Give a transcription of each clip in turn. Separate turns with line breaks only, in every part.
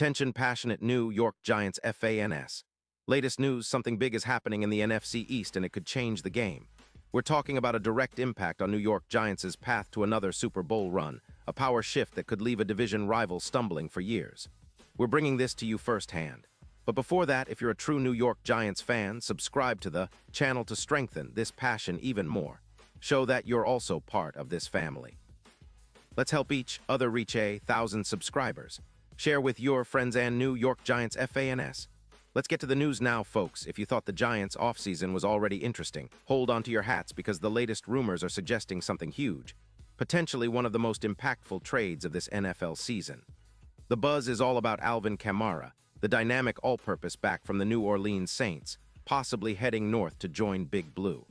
Attention passionate New York Giants fans. Latest news, something big is happening in the NFC East and it could change the game. We're talking about a direct impact on New York Giants' path to another Super Bowl run, a power shift that could leave a division rival stumbling for years. We're bringing this to you firsthand. But before that, if you're a true New York Giants fan, subscribe to the channel to strengthen this passion even more. Show that you're also part of this family. Let's help each other reach 1,000 subscribers. Share with your friends and New York Giants fans. Let's get to the news now, folks. If you thought the Giants' offseason was already interesting, hold on to your hats because the latest rumors are suggesting something huge, potentially one of the most impactful trades of this NFL season. The buzz is all about Alvin Kamara, the dynamic all-purpose back from the New Orleans Saints, possibly heading north to join Big Blue.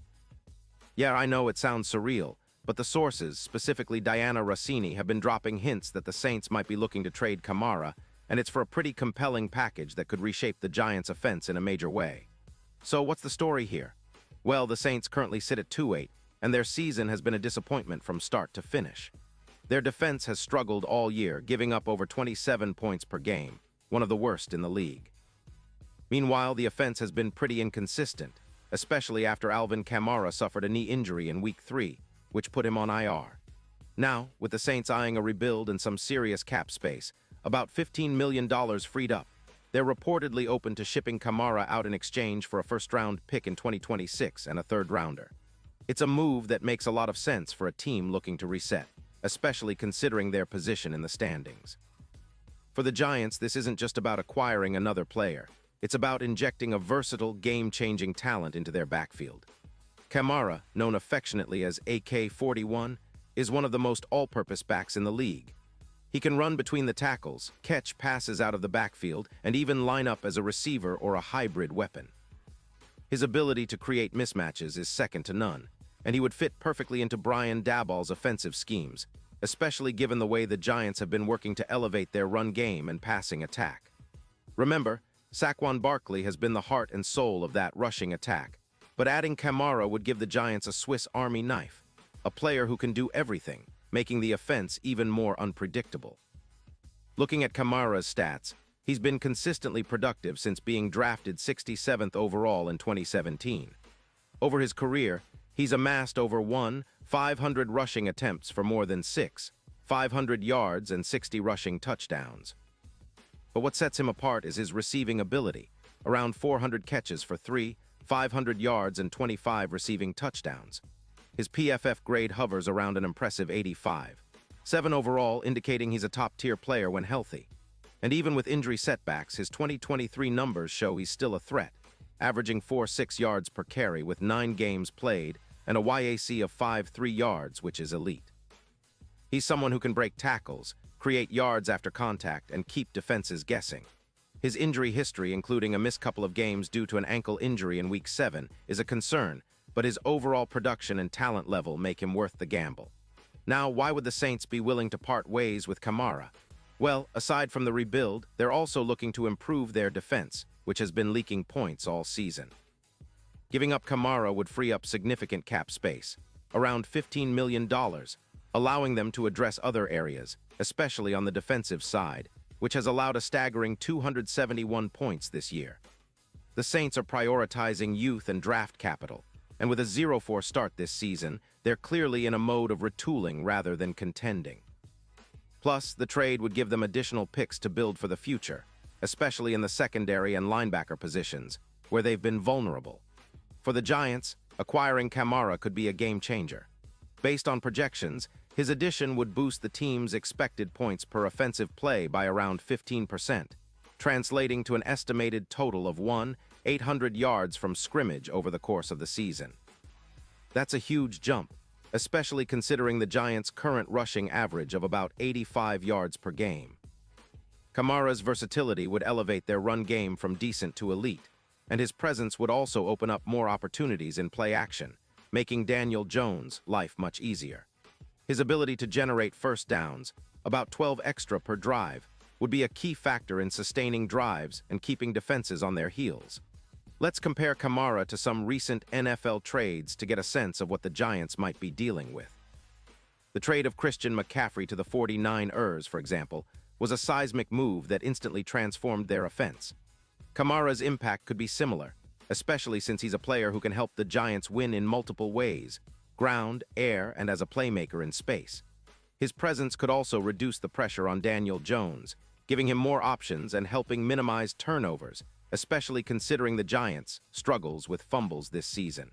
Yeah, I know it sounds surreal, but the sources, specifically Diana Rossini, have been dropping hints that the Saints might be looking to trade Kamara, and it's for a pretty compelling package that could reshape the Giants' offense in a major way. So what's the story here? Well, the Saints currently sit at 2-8, and their season has been a disappointment from start to finish. Their defense has struggled all year, giving up over 27 points per game, one of the worst in the league. Meanwhile, the offense has been pretty inconsistent, especially after Alvin Kamara suffered a knee injury in Week 3, which put him on IR. Now, with the Saints eyeing a rebuild and some serious cap space, about $15 million freed up, they're reportedly open to shipping Kamara out in exchange for a first-round pick in 2026 and a third-rounder. It's a move that makes a lot of sense for a team looking to reset, especially considering their position in the standings. For the Giants, this isn't just about acquiring another player. It's about injecting a versatile, game-changing talent into their backfield. Kamara, known affectionately as AK-41, is one of the most all-purpose backs in the league. He can run between the tackles, catch passes out of the backfield, and even line up as a receiver or a hybrid weapon. His ability to create mismatches is second to none, and he would fit perfectly into Brian Daboll's offensive schemes, especially given the way the Giants have been working to elevate their run game and passing attack. Remember, Saquon Barkley has been the heart and soul of that rushing attack, but adding Kamara would give the Giants a Swiss Army knife, a player who can do everything, making the offense even more unpredictable. Looking at Kamara's stats, he's been consistently productive since being drafted 67th overall in 2017. Over his career, he's amassed over 500 rushing attempts for more than 500 yards and 60 rushing touchdowns. But what sets him apart is his receiving ability, around 400 catches for 500 yards and 25 receiving touchdowns. His PFF grade hovers around an impressive 85. 7 overall, indicating he's a top-tier player when healthy. And even with injury setbacks, his 2023 numbers show he's still a threat, averaging 4.6 yards per carry with 9 games played and a YAC of 5.3 yards, which is elite. He's someone who can break tackles, create yards after contact, and keep defenses guessing. His injury history, including a missed couple of games due to an ankle injury in Week 7, is a concern, but his overall production and talent level make him worth the gamble. Now, why would the Saints be willing to part ways with Kamara? Well, aside from the rebuild, they're also looking to improve their defense, which has been leaking points all season. Giving up Kamara would free up significant cap space, around $15 million, allowing them to address other areas, especially on the defensive side, which has allowed a staggering 271 points this year. The Saints are prioritizing youth and draft capital, and with a 0-4 start this season, they're clearly in a mode of retooling rather than contending. Plus, the trade would give them additional picks to build for the future, especially in the secondary and linebacker positions, where they've been vulnerable. For the Giants, acquiring Kamara could be a game-changer. Based on projections, his addition would boost the team's expected points per offensive play by around 15%, translating to an estimated total of 800 yards from scrimmage over the course of the season. That's a huge jump, especially considering the Giants' current rushing average of about 85 yards per game. Kamara's versatility would elevate their run game from decent to elite, and his presence would also open up more opportunities in play action, making Daniel Jones' life much easier. His ability to generate first downs, about 12 extra per drive, would be a key factor in sustaining drives and keeping defenses on their heels. Let's compare Kamara to some recent NFL trades to get a sense of what the Giants might be dealing with. The trade of Christian McCaffrey to the 49ers, for example, was a seismic move that instantly transformed their offense. Kamara's impact could be similar, especially since he's a player who can help the Giants win in multiple ways: ground, air, and as a playmaker in space. His presence could also reduce the pressure on Daniel Jones, giving him more options and helping minimize turnovers, especially considering the Giants' struggles with fumbles this season.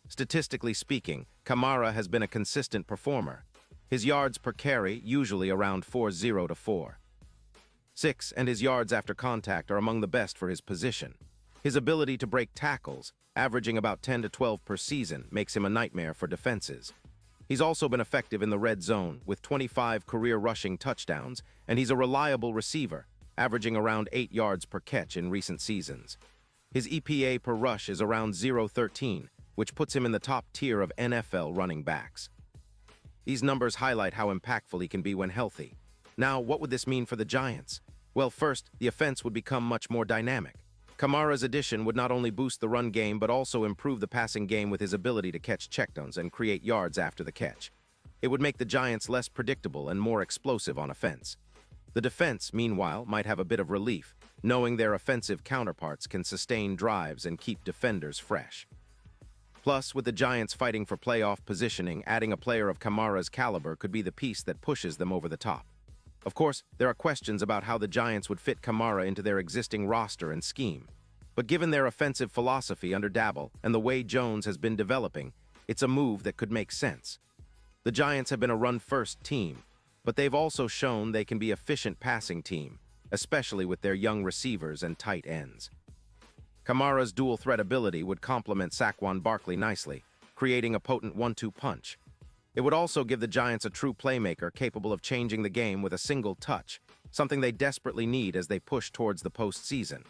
Statistically speaking, Kamara has been a consistent performer. His yards per carry usually around 4.0 to 4.6, and his yards after contact are among the best for his position. His ability to break tackles, averaging about 10 to 12 per season, makes him a nightmare for defenses. He's also been effective in the red zone, with 25 career rushing touchdowns, and he's a reliable receiver, averaging around 8 yards per catch in recent seasons. His EPA per rush is around 0.13, which puts him in the top tier of NFL running backs. These numbers highlight how impactful he can be when healthy. Now, what would this mean for the Giants? Well, first, the offense would become much more dynamic. Kamara's addition would not only boost the run game but also improve the passing game with his ability to catch checkdowns and create yards after the catch. It would make the Giants less predictable and more explosive on offense. The defense, meanwhile, might have a bit of relief, knowing their offensive counterparts can sustain drives and keep defenders fresh. Plus, with the Giants fighting for playoff positioning, adding a player of Kamara's caliber could be the piece that pushes them over the top. Of course, there are questions about how the Giants would fit Kamara into their existing roster and scheme. But given their offensive philosophy under Dabble and the way Jones has been developing, it's a move that could make sense. The Giants have been a run-first team, but they've also shown they can be an efficient passing team, especially with their young receivers and tight ends. Kamara's dual-threat ability would complement Saquon Barkley nicely, creating a potent 1-2 punch. It would also give the Giants a true playmaker capable of changing the game with a single touch, something they desperately need as they push towards the postseason.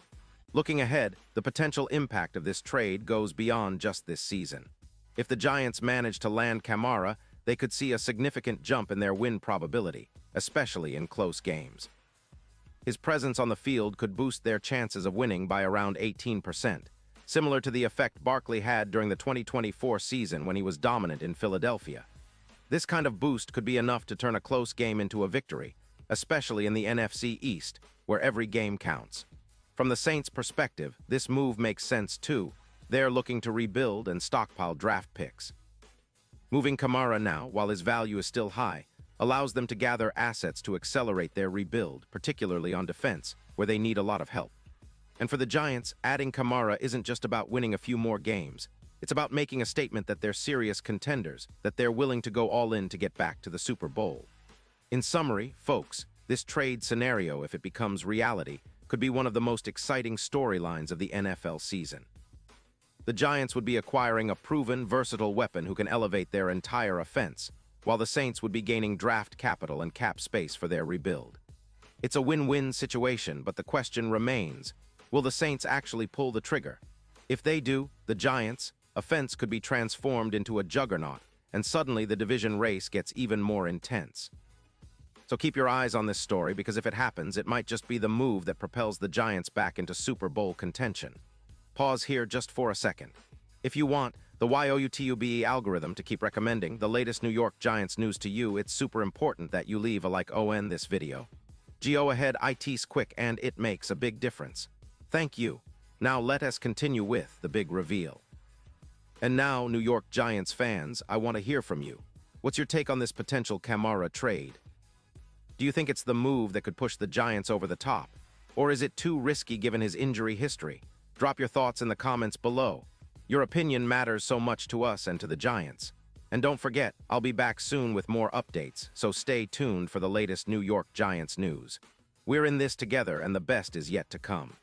Looking ahead, the potential impact of this trade goes beyond just this season. If the Giants manage to land Kamara, they could see a significant jump in their win probability, especially in close games. His presence on the field could boost their chances of winning by around 18%, similar to the effect Barkley had during the 2024 season when he was dominant in Philadelphia. This kind of boost could be enough to turn a close game into a victory, especially in the NFC East, where every game counts. From the Saints' perspective, this move makes sense too. They're looking to rebuild and stockpile draft picks. Moving Kamara now, while his value is still high, allows them to gather assets to accelerate their rebuild, particularly on defense, where they need a lot of help. And for the Giants, adding Kamara isn't just about winning a few more games. It's about making a statement that they're serious contenders, that they're willing to go all in to get back to the Super Bowl. In summary, folks, this trade scenario, if it becomes reality, could be one of the most exciting storylines of the NFL season. The Giants would be acquiring a proven, versatile weapon who can elevate their entire offense, while the Saints would be gaining draft capital and cap space for their rebuild. It's a win-win situation, but the question remains, will the Saints actually pull the trigger? If they do, the Giants' offense could be transformed into a juggernaut, and suddenly the division race gets even more intense. So keep your eyes on this story, because if it happens, it might just be the move that propels the Giants back into Super Bowl contention. Pause here just for a second. If you want the YOUTUBE algorithm to keep recommending the latest New York Giants news to you, it's super important that you leave a like on this video. Go ahead, it's quick and it makes a big difference. Thank you. Now let us continue with the big reveal. And now, New York Giants fans, I want to hear from you. What's your take on this potential Kamara trade? Do you think it's the move that could push the Giants over the top? Or is it too risky given his injury history? Drop your thoughts in the comments below. Your opinion matters so much to us and to the Giants. And don't forget, I'll be back soon with more updates, so stay tuned for the latest New York Giants news. We're in this together and the best is yet to come.